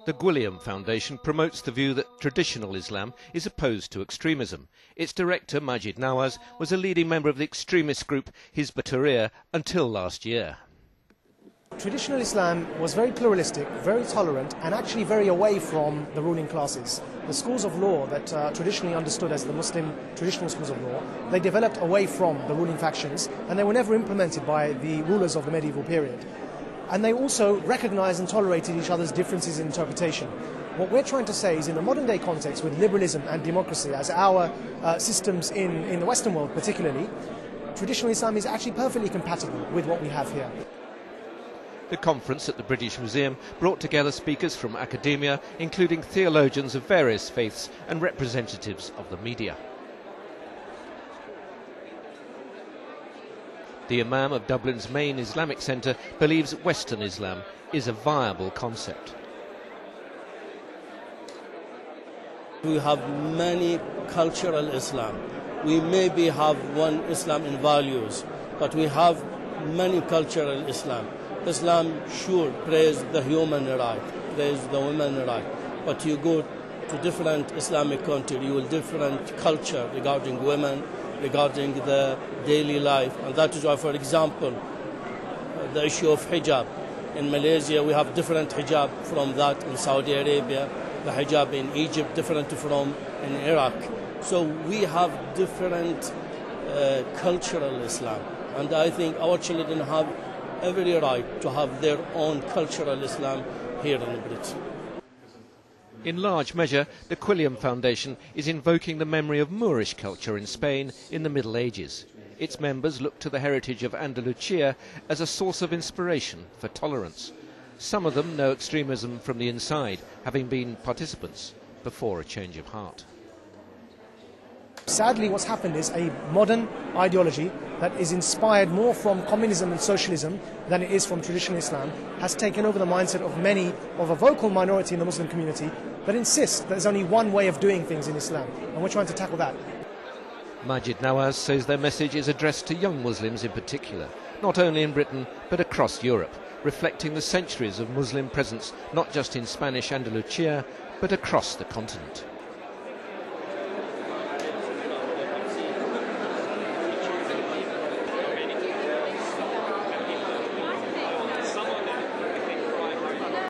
The Gwilliam Foundation promotes the view that traditional Islam is opposed to extremism. Its director, Majid Nawaz, was a leading member of the extremist group Hizb ut-Tahrir until last year. Traditional Islam was very pluralistic, very tolerant, and actually very away from the ruling classes. The schools of law that are traditionally understood as the Muslim traditional schools of law, they developed away from the ruling factions, and they were never implemented by the rulers of the medieval period. And they also recognized and tolerated each other's differences in interpretation. What we're trying to say is, in the modern day context with liberalism and democracy as our systems in the Western world particularly, traditional Islam is actually perfectly compatible with what we have here. The conference at the British Museum brought together speakers from academia, including theologians of various faiths and representatives of the media. The Imam of Dublin's main Islamic centre believes Western Islam is a viable concept. We have many cultural Islam. We maybe have one Islam in values, but we have many cultural Islam. Islam sure praise the human right, praise the women right, but you go to different Islamic countries, you will different culture regarding women, regarding the daily life, and that is why, for example, the issue of hijab. In Malaysia, we have different hijab from that in Saudi Arabia, the hijab in Egypt different from in Iraq. So we have different cultural Islam, and I think our children have every right to have their own cultural Islam here in Britain. In large measure, the Gwilliam Foundation is invoking the memory of Moorish culture in Spain in the Middle Ages. Its members look to the heritage of Andalusia as a source of inspiration for tolerance. Some of them know extremism from the inside, having been participants before a change of heart. Sadly, what's happened is a modern ideology that is inspired more from communism and socialism than it is from traditional Islam has taken over the mindset of many, of a vocal minority in the Muslim community that insist that there's only one way of doing things in Islam, and we're trying to tackle that. Majid Nawaz says their message is addressed to young Muslims in particular, not only in Britain but across Europe, reflecting the centuries of Muslim presence not just in Spanish Andalusia but across the continent.